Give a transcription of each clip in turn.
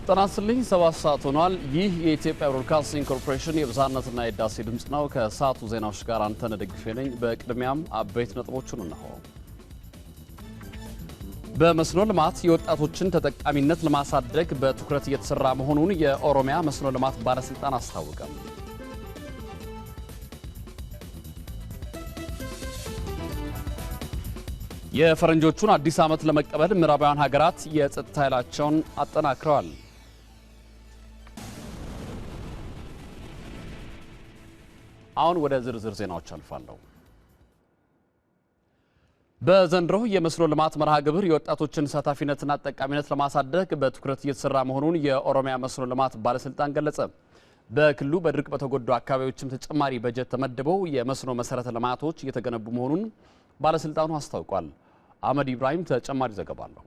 ጤናስልኝ 7 ሰዓት ሆኗል። ይህ የኢትዮጵያ ብሮድካስቲንግ ኮርፖሬሽን የብዛነትና የዳሴ ድምጽ ነው። ከሰዓቱ ዜናዎች ጋር አንተነህ ደግፌ ነኝ። በቅድሚያም አበይት ነጥቦቹን እነሆ። በመስኖ ልማት የወጣቶችን ተጠቃሚነት ለማሳደግ በትኩረት እየተሰራ መሆኑን የኦሮሚያ መስኖ ልማት ባለስልጣን አስታወቀ። የፈረንጆቹን አዲስ ዓመት ለመቀበል ምዕራባውያን ሀገራት የጸጥታ ኃይላቸውን አጠናክረዋል። አሁን ወደ ዝርዝር ዜናዎች አልፋለሁ። በዘንድሮ የመስኖ ልማት መርሃ ግብር የወጣቶችን ተሳታፊነትና ተጠቃሚነት ለማሳደግ በትኩረት እየተሰራ መሆኑን የኦሮሚያ መስኖ ልማት ባለስልጣን ገለጸ። በክልሉ በድርቅ በተጎዱ አካባቢዎችም ተጨማሪ በጀት ተመድበው የመስኖ መሰረተ ልማቶች እየተገነቡ መሆኑን ባለስልጣኑ አስታውቋል። አህመድ ኢብራሂም ተጨማሪ ዘገባ አለው።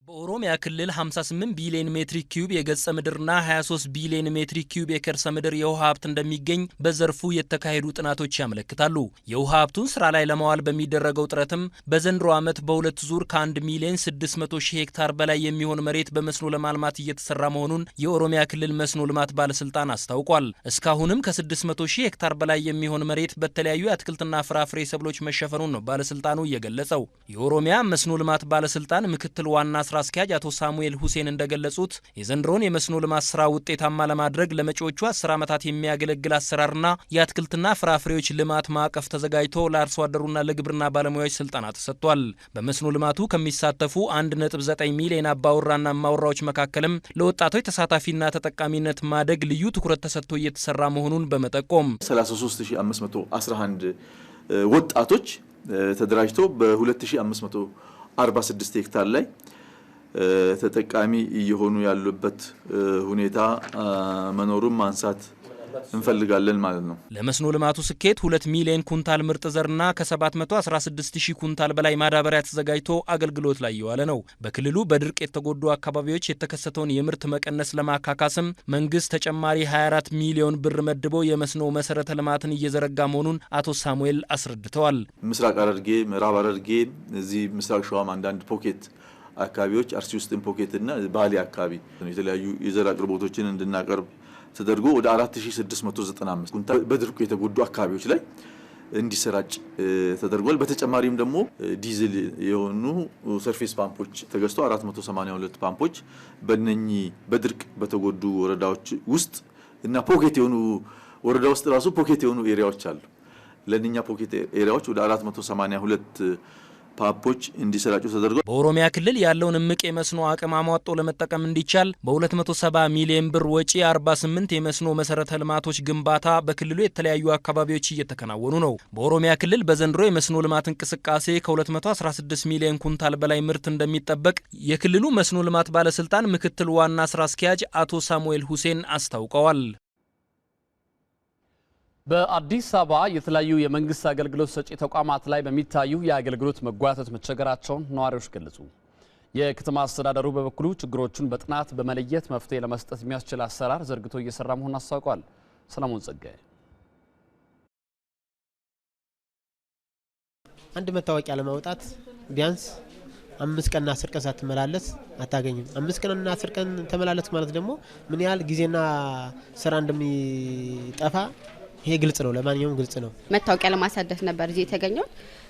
በኦሮሚያ ክልል 58 ቢሊዮን ሜትሪክ ኪዩብ የገጸ ምድርና 23 ቢሊዮን ሜትሪክ ኪዩብ የከርሰ ምድር የውሃ ሀብት እንደሚገኝ በዘርፉ የተካሄዱ ጥናቶች ያመለክታሉ። የውሃ ሀብቱን ስራ ላይ ለማዋል በሚደረገው ጥረትም በዘንድሮ ዓመት በሁለት ዙር ከ1 ሚሊዮን 600 ሺህ ሄክታር በላይ የሚሆን መሬት በመስኖ ለማልማት እየተሰራ መሆኑን የኦሮሚያ ክልል መስኖ ልማት ባለስልጣን አስታውቋል። እስካሁንም ከ600 ሺህ ሄክታር በላይ የሚሆን መሬት በተለያዩ የአትክልትና ፍራፍሬ ሰብሎች መሸፈኑን ነው ባለስልጣኑ የገለጸው። የኦሮሚያ መስኖ ልማት ባለስልጣን ምክትል ዋና ስራ አስኪያጅ አቶ ሳሙኤል ሁሴን እንደገለጹት የዘንድሮን የመስኖ ልማት ስራ ውጤታማ ለማድረግ ለመጪዎቹ 10 ዓመታት የሚያገለግል አሰራርና የአትክልትና ፍራፍሬዎች ልማት ማዕቀፍ ተዘጋጅቶ ለአርሶ አደሩና ለግብርና ባለሙያዎች ስልጠና ተሰጥቷል። በመስኖ ልማቱ ከሚሳተፉ 1.9 ሚሊዮን አባወራና እማወራዎች መካከልም ለወጣቶች ተሳታፊና ተጠቃሚነት ማደግ ልዩ ትኩረት ተሰጥቶ እየተሰራ መሆኑን በመጠቆም 33511 ወጣቶች ተደራጅተው በ2546 ሄክታር ላይ ተጠቃሚ እየሆኑ ያሉበት ሁኔታ መኖሩን ማንሳት እንፈልጋለን ማለት ነው። ለመስኖ ልማቱ ስኬት 2 ሚሊዮን ኩንታል ምርጥ ዘርና ከ716 ሺህ ኩንታል በላይ ማዳበሪያ ተዘጋጅቶ አገልግሎት ላይ የዋለ ነው። በክልሉ በድርቅ የተጎዱ አካባቢዎች የተከሰተውን የምርት መቀነስ ለማካካስም መንግስት ተጨማሪ 24 ሚሊዮን ብር መድቦ የመስኖ መሰረተ ልማትን እየዘረጋ መሆኑን አቶ ሳሙኤል አስረድተዋል። ምስራቅ ሐረርጌ፣ ምዕራብ ሐረርጌ፣ እዚህ ምስራቅ ሸዋም አንዳንድ ፖኬት አካባቢዎች አርሲ ውስጥም ፖኬትና ባሌ አካባቢ የተለያዩ የዘር አቅርቦቶችን እንድናቀርብ ተደርጎ ወደ 4695 ኩንታል በድርቁ የተጎዱ አካባቢዎች ላይ እንዲሰራጭ ተደርጓል። በተጨማሪም ደግሞ ዲዝል የሆኑ ሰርፌስ ፓምፖች ተገዝተው 482 ፓምፖች በእነኚህ በድርቅ በተጎዱ ወረዳዎች ውስጥ እና ፖኬት የሆኑ ወረዳ ውስጥ ራሱ ፖኬት የሆኑ ኤሪያዎች አሉ። ለእነኛ ፖኬት ኤሪያዎች ወደ 482 ፓምፖች እንዲሰራጩ ተደርጓል። በኦሮሚያ ክልል ያለውን እምቅ የመስኖ አቅም አሟጦ ለመጠቀም እንዲቻል በ270 ሚሊዮን ብር ወጪ 48 የመስኖ መሰረተ ልማቶች ግንባታ በክልሉ የተለያዩ አካባቢዎች እየተከናወኑ ነው። በኦሮሚያ ክልል በዘንድሮ የመስኖ ልማት እንቅስቃሴ ከ216 ሚሊዮን ኩንታል በላይ ምርት እንደሚጠበቅ የክልሉ መስኖ ልማት ባለስልጣን ምክትል ዋና ስራ አስኪያጅ አቶ ሳሙኤል ሁሴን አስታውቀዋል። በአዲስ አበባ የተለያዩ የመንግስት አገልግሎት ሰጪ ተቋማት ላይ በሚታዩ የአገልግሎት መጓተት መቸገራቸውን ነዋሪዎች ገለጹ። የከተማ አስተዳደሩ በበኩሉ ችግሮቹን በጥናት በመለየት መፍትሄ ለመስጠት የሚያስችል አሰራር ዘርግቶ እየሰራ መሆኑን አስታውቋል። ሰለሞን ጸጋዬ አንድ መታወቂያ ለማውጣት ቢያንስ 5 ቀንና 10 ቀን ሳትመላለስ አታገኝም። 5 ቀንና 10 ቀን ተመላለስ ማለት ደግሞ ምን ያህል ጊዜና ስራ እንደሚጠፋ ይሄ ግልጽ ነው። ለማንኛውም ግልጽ ነው። መታወቂያ ለማሳደስ ነበር እዚህ የተገኘው፣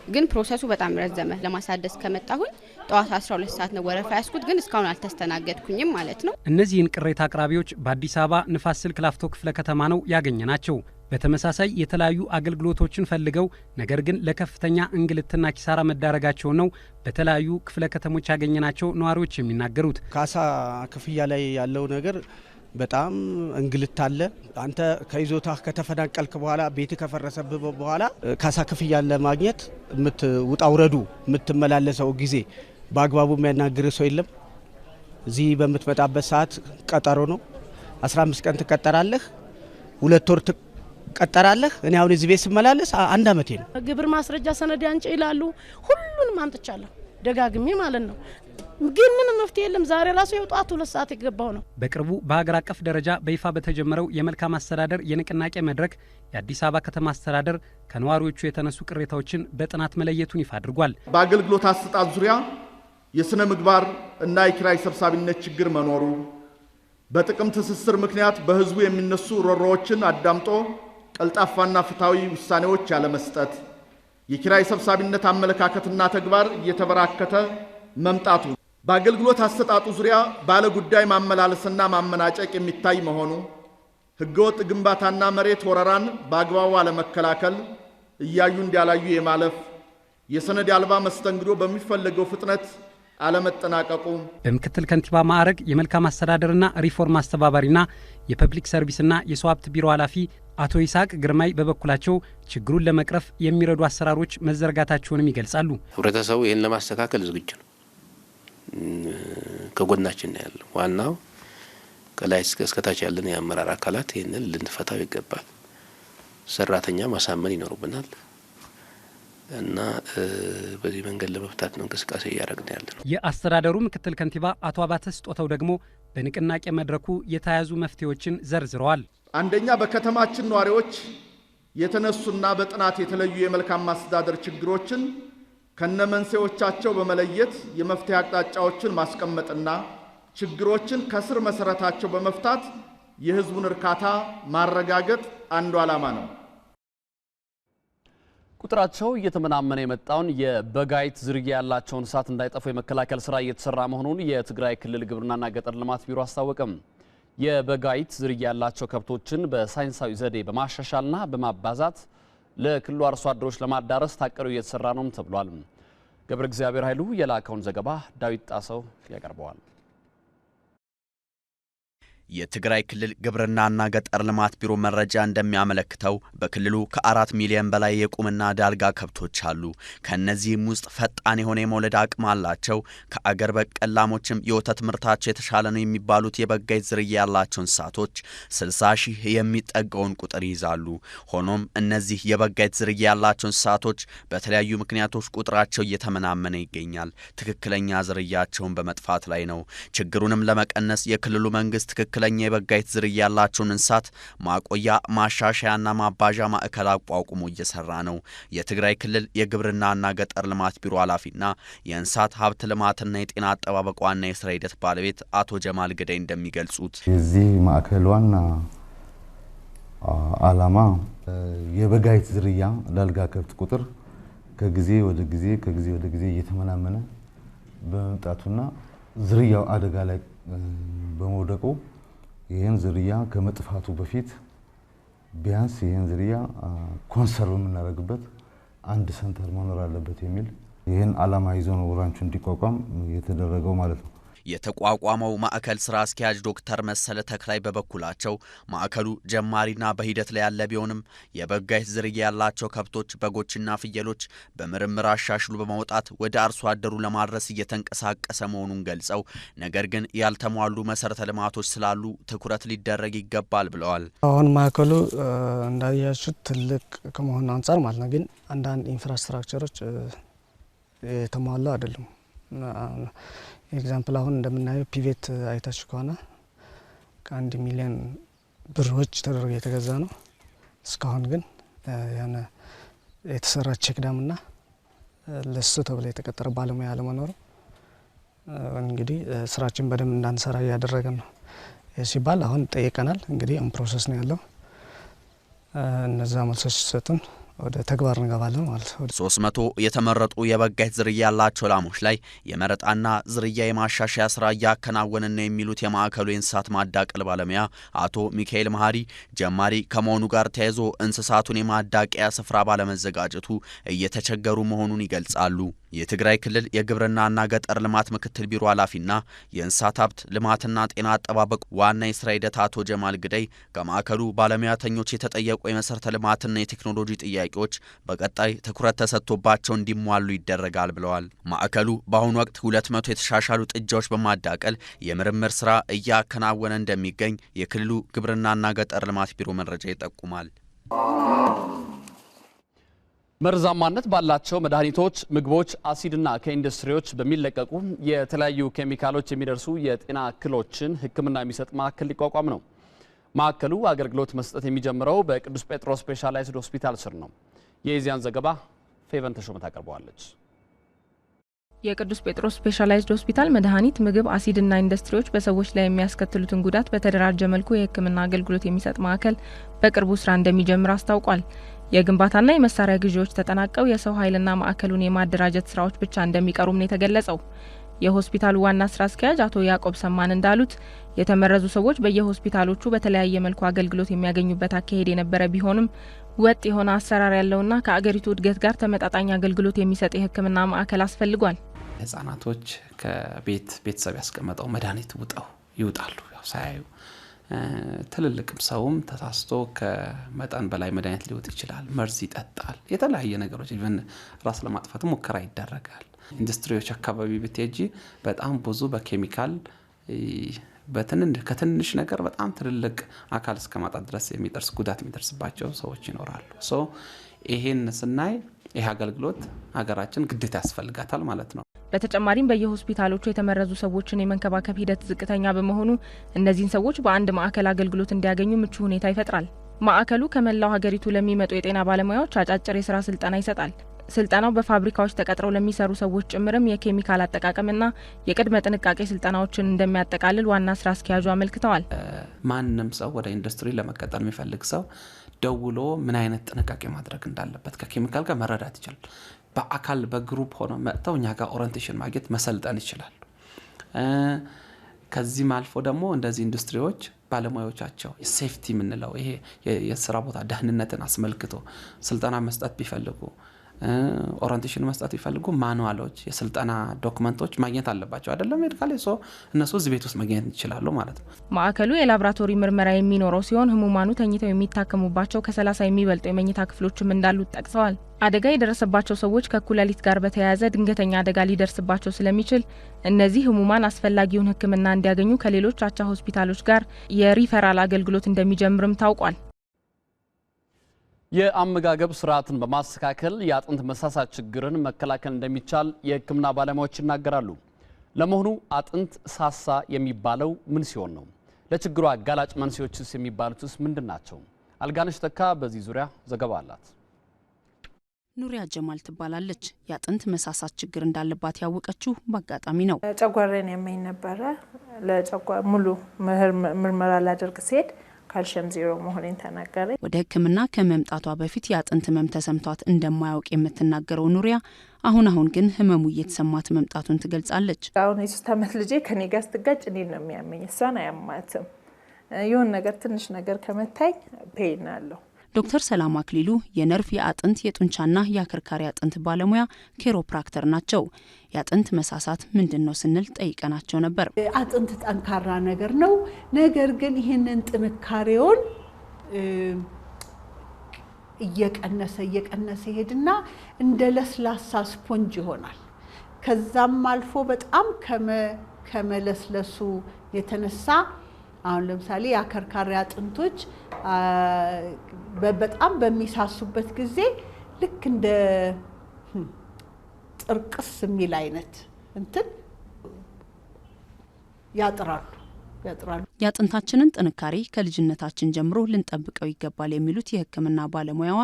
ግን ፕሮሰሱ በጣም ረዘመ። ለማሳደስ ከመጣሁኝ ጠዋት 12 ሰዓት ነው ወረፋ ያስኩት፣ ግን እስካሁን አልተስተናገድኩኝም ማለት ነው። እነዚህን ቅሬታ አቅራቢዎች በአዲስ አበባ ንፋስ ስልክ ላፍቶ ክፍለ ከተማ ነው ያገኘናቸው። በተመሳሳይ የተለያዩ አገልግሎቶችን ፈልገው ነገር ግን ለከፍተኛ እንግልትና ኪሳራ መዳረጋቸው ነው በተለያዩ ክፍለ ከተሞች ያገኘናቸው ነዋሪዎች የሚናገሩት። ካሳ ክፍያ ላይ ያለው ነገር በጣም እንግልት አለ። አንተ ከይዞታ ከተፈናቀልክ በኋላ ቤት ከፈረሰብህ በኋላ ካሳ ክፍያ ለማግኘት ውጣ ውረዱ የምትመላለሰው ጊዜ በአግባቡ የሚያናግር ሰው የለም። እዚህ በምትመጣበት ሰዓት ቀጠሮ ነው። 15 ቀን ትቀጠራለህ፣ 2 ወር ትቀጠራለህ። እኔ አሁን እዚህ ቤት ስመላለስ 1 ዓመቴ ነው። ግብር ማስረጃ ሰነድ አንጪ ይላሉ። ሁሉንም አምጥቻለሁ ደጋግሜ ማለት ነው። ግን ምን መፍትሄ የለም። ዛሬ ራሱ የወጣቱ 2 ሰዓት የገባው ነው። በቅርቡ በሀገር አቀፍ ደረጃ በይፋ በተጀመረው የመልካም አስተዳደር የንቅናቄ መድረክ የአዲስ አበባ ከተማ አስተዳደር ከነዋሪዎቹ የተነሱ ቅሬታዎችን በጥናት መለየቱን ይፋ አድርጓል። በአገልግሎት አሰጣጥ ዙሪያ የስነ ምግባር እና የኪራይ ሰብሳቢነት ችግር መኖሩ፣ በጥቅም ትስስር ምክንያት በህዝቡ የሚነሱ ሮሮዎችን አዳምጦ ቀልጣፋና ፍትሃዊ ውሳኔዎች ያለመስጠት፣ የኪራይ ሰብሳቢነት አመለካከትና ተግባር እየተበራከተ መምጣቱ፣ በአገልግሎት አሰጣጡ ዙሪያ ባለ ጉዳይ ማመላለስና ማመናጨቅ የሚታይ መሆኑ፣ ህገወጥ ግንባታና መሬት ወረራን በአግባቡ አለመከላከል፣ እያዩ እንዲያላዩ የማለፍ፣ የሰነድ አልባ መስተንግዶ በሚፈለገው ፍጥነት አለመጠናቀቁ። በምክትል ከንቲባ ማዕረግ የመልካም አስተዳደርና ሪፎርም አስተባባሪና የፐብሊክ ሰርቪስና የሰው ሀብት ቢሮ ኃላፊ አቶ ይስሐቅ ግርማይ በበኩላቸው ችግሩን ለመቅረፍ የሚረዱ አሰራሮች መዘርጋታቸውንም ይገልጻሉ። ህብረተሰቡ ይህን ለማስተካከል ዝግጁ ነው። ከጎናችን ነው ያለው። ዋናው ከላይ እስከ ታች ያለን የአመራር አካላት ይህንን ልንፈታው ይገባል። ሰራተኛ ማሳመን ይኖርብናል እና በዚህ መንገድ ለመፍታት ነው እንቅስቃሴ እያደረግን ያለነው። የአስተዳደሩ ምክትል ከንቲባ አቶ አባተ ስጦታው ደግሞ በንቅናቄ መድረኩ የተያዙ መፍትሄዎችን ዘርዝረዋል። አንደኛ፣ በከተማችን ነዋሪዎች የተነሱና በጥናት የተለዩ የመልካም ማስተዳደር ችግሮችን ከነመንስኤዎቻቸው በመለየት የመፍትሄ አቅጣጫዎችን ማስቀመጥና ችግሮችን ከስር መሰረታቸው በመፍታት የህዝቡን እርካታ ማረጋገጥ አንዱ ዓላማ ነው። ቁጥራቸው እየተመናመነ የመጣውን የበጋይት ዝርያ ያላቸውን እንስሳት እንዳይጠፉ የመከላከል ስራ እየተሰራ መሆኑን የትግራይ ክልል ግብርናና ገጠር ልማት ቢሮ አስታወቀም። የበጋይት ዝርያ ያላቸው ከብቶችን በሳይንሳዊ ዘዴ በማሻሻልና በማባዛት ለክልሉ አርሶ አደሮች ለማዳረስ ታቅዶ እየተሰራ ነውም ተብሏል። ገብረ እግዚአብሔር ኃይሉ የላከውን ዘገባ ዳዊት ጣሰው ያቀርበዋል። የትግራይ ክልል ግብርናና ገጠር ልማት ቢሮ መረጃ እንደሚያመለክተው በክልሉ ከ4 ሚሊዮን በላይ የቁምና ዳልጋ ከብቶች አሉ። ከነዚህም ውስጥ ፈጣን የሆነ የመውለድ አቅም አላቸው። ከአገር በቀል ላሞችም የወተት ምርታቸው የተሻለ ነው የሚባሉት የበጋይት ዝርያ ያላቸው እንስሳቶች 60 ሺህ የሚጠጋውን ቁጥር ይይዛሉ። ሆኖም እነዚህ የበጋይት ዝርያ ያላቸው እንስሳቶች በተለያዩ ምክንያቶች ቁጥራቸው እየተመናመነ ይገኛል። ትክክለኛ ዝርያቸውን በመጥፋት ላይ ነው። ችግሩንም ለመቀነስ የክልሉ መንግስት ትክክለኛ የበጋይት ዝርያ ያላቸውን እንስሳት ማቆያ ማሻሻያና ማባዣ ማዕከል አቋቁሞ እየሰራ ነው። የትግራይ ክልል የግብርናና ገጠር ልማት ቢሮ ኃላፊና የእንስሳት ሀብት ልማትና የጤና አጠባበቅ ዋና የስራ ሂደት ባለቤት አቶ ጀማል ገዳይ እንደሚገልጹት የዚህ ማዕከል ዋና ዓላማ የበጋይት ዝርያ ዳልጋ ከብት ቁጥር ከጊዜ ወደ ጊዜ እየተመናመነ በመምጣቱና ዝርያው አደጋ ላይ በመውደቁ ይህን ዝርያ ከመጥፋቱ በፊት ቢያንስ ይህን ዝርያ ኮንሰርቭ የምናደርግበት አንድ ሰንተር መኖር አለበት የሚል ይህን ዓላማ ይዞ ነው ራንቹ እንዲቋቋም የተደረገው ማለት ነው። የተቋቋመው ማዕከል ስራ አስኪያጅ ዶክተር መሰለ ተክላይ በበኩላቸው ማዕከሉ ጀማሪና በሂደት ላይ ያለ ቢሆንም የበጋይት ዝርያ ያላቸው ከብቶች፣ በጎችና ፍየሎች በምርምር አሻሽሉ በማውጣት ወደ አርሶ አደሩ ለማድረስ እየተንቀሳቀሰ መሆኑን ገልጸው ነገር ግን ያልተሟሉ መሰረተ ልማቶች ስላሉ ትኩረት ሊደረግ ይገባል ብለዋል። አሁን ማዕከሉ እንዳያችሁት ትልቅ ከመሆኑ አንጻር ማለት ነው፣ ግን አንዳንድ ኢንፍራስትራክቸሮች የተሟሉ አይደሉም። ኤግዛምፕል አሁን እንደምናየው ፒቬት አይታችሁ ከሆነ ከ1 ሚሊዮን ብሮች ተደርጎ የተገዛ ነው። እስካሁን ግን ያነ የተሰራ ቼክ ዳምና ለሱ ተብሎ የተቀጠረ ባለሙያ አለመኖሩ እንግዲህ ስራችን በደንብ እንዳንሰራ እያደረገን ነው። ሲባል አሁን ጠይቀናል። እንግዲህ ፕሮሰስ ነው ያለው። እነዛ መልሶች ሲሰጡን ወደ ተግባር እንገባለን ማለት ነው። 300 የተመረጡ የበጋይት ዝርያ ያላቸው ላሞች ላይ የመረጣና ዝርያ የማሻሻያ ስራ እያከናወንን ነው የሚሉት የማዕከሉ የእንስሳት ማዳቀል ባለሙያ አቶ ሚካኤል መሀሪ ጀማሪ ከመሆኑ ጋር ተያይዞ እንስሳቱን የማዳቀያ ስፍራ ባለመዘጋጀቱ እየተቸገሩ መሆኑን ይገልጻሉ። የትግራይ ክልል የግብርናና ገጠር ልማት ምክትል ቢሮ ኃላፊና የእንስሳት ሀብት ልማትና ጤና አጠባበቅ ዋና የስራ ሂደት አቶ ጀማል ግዳይ ከማዕከሉ ባለሙያተኞች የተጠየቁ የመሰረተ ልማትና የቴክኖሎጂ ጥያቄዎች በቀጣይ ትኩረት ተሰጥቶባቸው እንዲሟሉ ይደረጋል ብለዋል። ማዕከሉ በአሁኑ ወቅት 200 የተሻሻሉ ጥጃዎች በማዳቀል የምርምር ስራ እያከናወነ እንደሚገኝ የክልሉ ግብርናና ገጠር ልማት ቢሮ መረጃ ይጠቁማል። መርዛማነት ባላቸው መድኃኒቶች፣ ምግቦች፣ አሲድና ከኢንዱስትሪዎች በሚለቀቁ የተለያዩ ኬሚካሎች የሚደርሱ የጤና እክሎችን ሕክምና የሚሰጥ ማዕከል ሊቋቋም ነው። ማዕከሉ አገልግሎት መስጠት የሚጀምረው በቅዱስ ጴጥሮስ ስፔሻላይዝድ ሆስፒታል ስር ነው። የኢዜአን ዘገባ ፌቨን ተሾመ ታቀርበዋለች። የቅዱስ ጴጥሮስ ስፔሻላይዝድ ሆስፒታል መድኃኒት፣ ምግብ፣ አሲድና ኢንዱስትሪዎች በሰዎች ላይ የሚያስከትሉትን ጉዳት በተደራጀ መልኩ የሕክምና አገልግሎት የሚሰጥ ማዕከል በቅርቡ ስራ እንደሚጀምር አስታውቋል። የግንባታና የመሳሪያ ግዢዎች ተጠናቀው የሰው ኃይልና ማዕከሉን የማደራጀት ስራዎች ብቻ እንደሚቀሩም ነው የተገለጸው። የሆስፒታሉ ዋና ስራ አስኪያጅ አቶ ያዕቆብ ሰማን እንዳሉት የተመረዙ ሰዎች በየሆስፒታሎቹ በተለያየ መልኩ አገልግሎት የሚያገኙበት አካሄድ የነበረ ቢሆንም ወጥ የሆነ አሰራር ያለውና ከአገሪቱ እድገት ጋር ተመጣጣኝ አገልግሎት የሚሰጥ የሕክምና ማዕከል አስፈልጓል። ህጻናቶች ከቤተሰብ ያስቀመጠው መድኃኒት ይውጣሉ ሳያዩ። ትልልቅም ሰውም ተሳስቶ ከመጠን በላይ መድኃኒት ሊውጥ ይችላል። መርዝ ይጠጣል። የተለያየ ነገሮች ኢቨን ራስ ለማጥፋት ሙከራ ይደረጋል። ኢንዱስትሪዎች አካባቢ ብትሄጂ በጣም ብዙ በኬሚካል ከትንሽ ነገር በጣም ትልልቅ አካል እስከ ማጣት ድረስ የሚደርስ ጉዳት የሚደርስባቸው ሰዎች ይኖራሉ። ሶ ይሄን ስናይ ይህ አገልግሎት ሀገራችን ግዴታ ያስፈልጋታል ማለት ነው። በተጨማሪም በየሆስፒታሎቹ የተመረዙ ሰዎችን የመንከባከብ ሂደት ዝቅተኛ በመሆኑ እነዚህን ሰዎች በአንድ ማዕከል አገልግሎት እንዲያገኙ ምቹ ሁኔታ ይፈጥራል። ማዕከሉ ከመላው ሀገሪቱ ለሚመጡ የጤና ባለሙያዎች አጫጭር የስራ ስልጠና ይሰጣል። ስልጠናው በፋብሪካዎች ተቀጥረው ለሚሰሩ ሰዎች ጭምርም የኬሚካል አጠቃቀምና የቅድመ ጥንቃቄ ስልጠናዎችን እንደሚያጠቃልል ዋና ስራ አስኪያጁ አመልክተዋል። ማንም ሰው ወደ ኢንዱስትሪ ለመቀጠር የሚፈልግ ሰው ደውሎ ምን አይነት ጥንቃቄ ማድረግ እንዳለበት ከኬሚካል ጋር መረዳት ይችላል። በአካል በግሩፕ ሆኖ መጥተው እኛ ጋር ኦሪንቴሽን ማግኘት መሰልጠን ይችላል። ከዚህም አልፎ ደግሞ እንደዚህ ኢንዱስትሪዎች ባለሙያዎቻቸው ሴፍቲ የምንለው ይሄ የስራ ቦታ ደህንነትን አስመልክቶ ስልጠና መስጠት ቢፈልጉ ኦሪንቴሽን መስጠት ቢፈልጉ ማኑዋሎች፣ የስልጠና ዶክመንቶች ማግኘት አለባቸው አይደለም ሜዲካል ሶ እነሱ እዚህ ቤት ውስጥ ማግኘት ይችላሉ ማለት ነው። ማዕከሉ የላብራቶሪ ምርመራ የሚኖረው ሲሆን ህሙማኑ ተኝተው የሚታከሙባቸው ከ30 የሚበልጡ የመኝታ ክፍሎችም እንዳሉት ጠቅሰዋል። አደጋ የደረሰባቸው ሰዎች ከኩላሊት ጋር በተያያዘ ድንገተኛ አደጋ ሊደርስባቸው ስለሚችል እነዚህ ህሙማን አስፈላጊውን ሕክምና እንዲያገኙ ከሌሎች አቻ ሆስፒታሎች ጋር የሪፈራል አገልግሎት እንደሚጀምርም ታውቋል። የአመጋገብ ስርዓትን በማስተካከል የአጥንት መሳሳት ችግርን መከላከል እንደሚቻል የህክምና ባለሙያዎች ይናገራሉ። ለመሆኑ አጥንት ሳሳ የሚባለው ምን ሲሆን ነው? ለችግሩ አጋላጭ መንስኤዎችስ የሚባሉትስ ምንድናቸው? አልጋነሽ ተካ በዚህ ዙሪያ ዘገባ አላት። ኑሪያ ጀማል ትባላለች። የአጥንት መሳሳት ችግር እንዳለባት ያወቀችው በአጋጣሚ ነው። ጨጓራን ያመኝ ነበረ። ለጨጓራ ሙሉ ምርመራ ላደርግ ሲሄድ ካልሽየም ዜሮ መሆኔን ተናገረ። ወደ ህክምና ከመምጣቷ በፊት የአጥንት ህመም ተሰምቷት እንደማያውቅ የምትናገረው ኑሪያ አሁን ግን ህመሙ እየተሰማት መምጣቱን ትገልጻለች። አሁን የ3 ዓመት ልጄ ከኔ ጋር ስትጋጭ እኔን ነው የሚያመኝ፣ እሷን አያማትም። የሆነ ነገር ትንሽ ነገር ከመታኝ ፔን አለው። ዶክተር ሰላም አክሊሉ የነርቭ የአጥንት የጡንቻና የአከርካሪ አጥንት ባለሙያ ኬሮፕራክተር ናቸው። የአጥንት መሳሳት ምንድነው ስንል ጠይቀናቸው ነበር። አጥንት ጠንካራ ነገር ነው። ነገር ግን ይህንን ጥንካሬውን እየቀነሰ ይሄድና እንደ ለስላሳ ስፖንጅ ይሆናል። ከዛም አልፎ በጣም ከመለስለሱ የተነሳ አሁን ለምሳሌ የአከርካሪ አጥንቶች በጣም በሚሳሱበት ጊዜ ልክ እንደ ጥርቅስ የሚል አይነት እንትን ያጥራሉ። የአጥንታችንን ጥንካሬ ከልጅነታችን ጀምሮ ልንጠብቀው ይገባል የሚሉት የህክምና ባለሙያዋ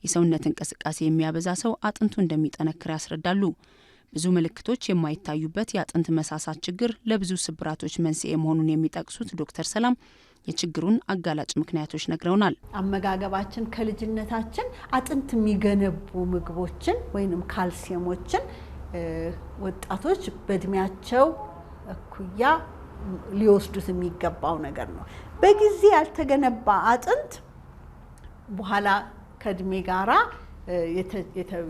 የሰውነት እንቅስቃሴ የሚያበዛ ሰው አጥንቱ እንደሚጠነክር ያስረዳሉ። ብዙ ምልክቶች የማይታዩበት የአጥንት መሳሳት ችግር ለብዙ ስብራቶች መንስኤ መሆኑን የሚጠቅሱት ዶክተር ሰላም የችግሩን አጋላጭ ምክንያቶች ነግረውናል። አመጋገባችን ከልጅነታችን አጥንት የሚገነቡ ምግቦችን ወይንም ካልሲየሞችን ወጣቶች በእድሜያቸው እኩያ ሊወስዱት የሚገባው ነገር ነው። በጊዜ ያልተገነባ አጥንት በኋላ ከእድሜ ጋራ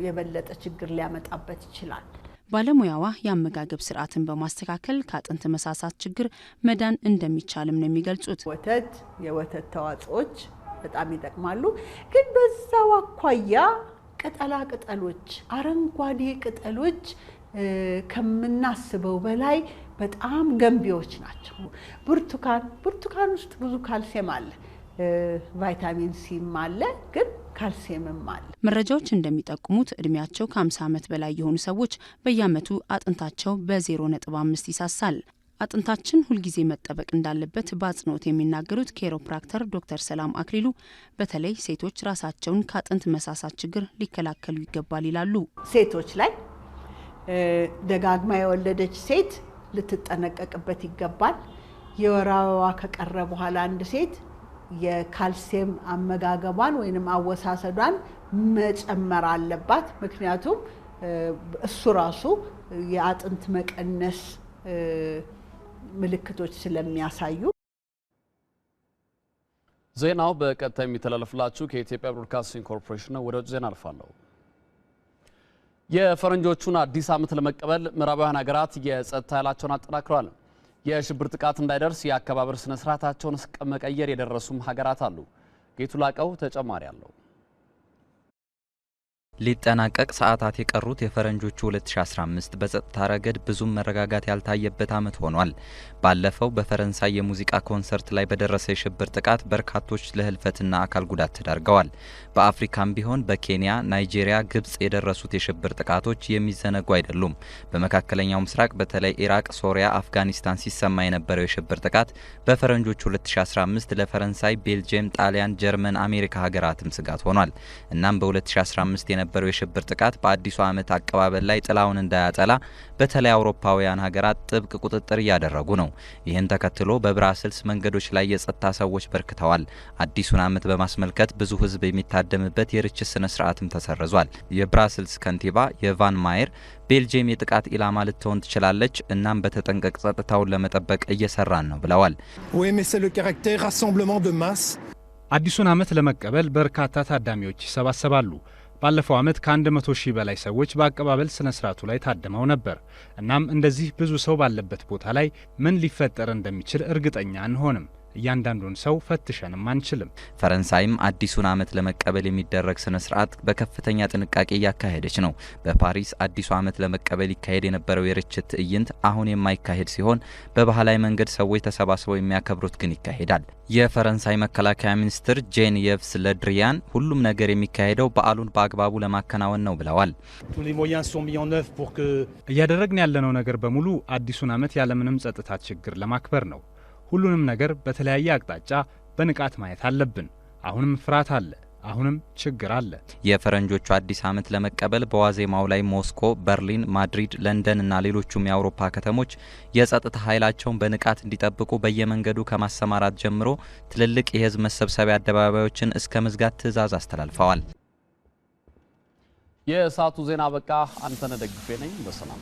የበለጠ ችግር ሊያመጣበት ይችላል። ባለሙያዋ የአመጋገብ ስርዓትን በማስተካከል ከአጥንት መሳሳት ችግር መዳን እንደሚቻልም ነው የሚገልጹት። የወተት ተዋጽኦች በጣም ይጠቅማሉ። ግን በዛው አኳያ ቅጠላ ቅጠሎች፣ አረንጓዴ ቅጠሎች ከምናስበው በላይ በጣም ገንቢዎች ናቸው። ብርቱካን ውስጥ ብዙ ካልሲየም አለ፣ ቫይታሚን ሲም አለ፣ ግን ካልሲየምም አለ። መረጃዎች እንደሚጠቁሙት እድሜያቸው ከ50 ዓመት በላይ የሆኑ ሰዎች በየአመቱ አጥንታቸው በ0.5 ይሳሳል። አጥንታችን ሁልጊዜ መጠበቅ እንዳለበት በአጽንኦት የሚናገሩት ኬሮፕራክተር ዶክተር ሰላም አክሊሉ በተለይ ሴቶች ራሳቸውን ከአጥንት መሳሳት ችግር ሊከላከሉ ይገባል ይላሉ። ሴቶች ላይ ደጋግማ የወለደች ሴት ልትጠነቀቅበት ይገባል። የወር አበባ ከቀረ በኋላ አንድ ሴት የካልሲየም አመጋገቧን ወይንም አወሳሰዷን መጨመር አለባት። ምክንያቱም እሱ ራሱ የአጥንት መቀነስ ምልክቶች ስለሚያሳዩ። ዜናው በቀጥታ የሚተላለፍላችሁ ከኢትዮጵያ ብሮድካስቲንግ ኮርፖሬሽን ነው። ወደ ውጭ ዜና አልፋለሁ። የፈረንጆቹን አዲስ ዓመት ለመቀበል ምዕራባውያን ሀገራት የጸጥታ ኃይላቸውን አጠናክረዋል። የሽብር ጥቃት እንዳይደርስ የአከባበር ስነ ስርዓታቸውን እስከ መቀየር የደረሱም ሀገራት አሉ። ጌቱ ላቀው ተጨማሪ አለው። ሊጠናቀቅ ሰዓታት የቀሩት የፈረንጆቹ 2015 በጸጥታ ረገድ ብዙም መረጋጋት ያልታየበት ዓመት ሆኗል። ባለፈው በፈረንሳይ የሙዚቃ ኮንሰርት ላይ በደረሰ የሽብር ጥቃት በርካቶች ለህልፈትና አካል ጉዳት ተዳርገዋል። በአፍሪካም ቢሆን በኬንያ፣ ናይጄሪያ፣ ግብጽ የደረሱት የሽብር ጥቃቶች የሚዘነጉ አይደሉም። በመካከለኛው ምስራቅ በተለይ ኢራቅ፣ ሶሪያ፣ አፍጋኒስታን ሲሰማ የነበረው የሽብር ጥቃት በፈረንጆቹ 2015 ለፈረንሳይ፣ ቤልጅየም፣ ጣሊያን፣ ጀርመን፣ አሜሪካ ሀገራትም ስጋት ሆኗል። እናም በ2015 የነበረው የሽብር ጥቃት በአዲሱ ዓመት አቀባበል ላይ ጥላውን እንዳያጠላ በተለይ አውሮፓውያን ሀገራት ጥብቅ ቁጥጥር እያደረጉ ነው። ይህን ተከትሎ በብራስልስ መንገዶች ላይ የጸጥታ ሰዎች በርክተዋል። አዲሱን ዓመት በማስመልከት ብዙ ህዝብ የሚታደምበት የርችት ስነ ስርዓትም ተሰርዟል። የብራስልስ ከንቲባ የቫን ማየር ቤልጅየም የጥቃት ኢላማ ልትሆን ትችላለች፣ እናም በተጠንቀቅ ጸጥታውን ለመጠበቅ እየሰራን ነው ብለዋል። አዲሱን ዓመት ለመቀበል በርካታ ታዳሚዎች ይሰባሰባሉ። ባለፈው ዓመት ከ100 ሺህ በላይ ሰዎች በአቀባበል ስነ ስርዓቱ ላይ ታድመው ነበር። እናም እንደዚህ ብዙ ሰው ባለበት ቦታ ላይ ምን ሊፈጠር እንደሚችል እርግጠኛ አንሆንም። እያንዳንዱን ሰው ፈትሸንም አንችልም። ፈረንሳይም አዲሱን ዓመት ለመቀበል የሚደረግ ስነ ስርዓት በከፍተኛ ጥንቃቄ እያካሄደች ነው። በፓሪስ አዲሱ ዓመት ለመቀበል ይካሄድ የነበረው የርችት ትዕይንት አሁን የማይካሄድ ሲሆን በባህላዊ መንገድ ሰዎች ተሰባስበው የሚያከብሩት ግን ይካሄዳል። የፈረንሳይ መከላከያ ሚኒስትር ጄን የቭስ ለድሪያን ሁሉም ነገር የሚካሄደው በዓሉን በአግባቡ ለማከናወን ነው ብለዋል። እያደረግን ያለነው ነገር በሙሉ አዲሱን ዓመት ያለምንም ጸጥታ ችግር ለማክበር ነው። ሁሉንም ነገር በተለያየ አቅጣጫ በንቃት ማየት አለብን። አሁንም ፍርሃት አለ፣ አሁንም ችግር አለ። የፈረንጆቹ አዲስ ዓመት ለመቀበል በዋዜማው ላይ ሞስኮ፣ በርሊን፣ ማድሪድ፣ ለንደን እና ሌሎቹም የአውሮፓ ከተሞች የጸጥታ ኃይላቸውን በንቃት እንዲጠብቁ በየመንገዱ ከማሰማራት ጀምሮ ትልልቅ የህዝብ መሰብሰቢያ አደባባዮችን እስከ መዝጋት ትዕዛዝ አስተላልፈዋል። የሰዓቱ ዜና በቃ። አንተነህ ደግፌ ነኝ። በሰላም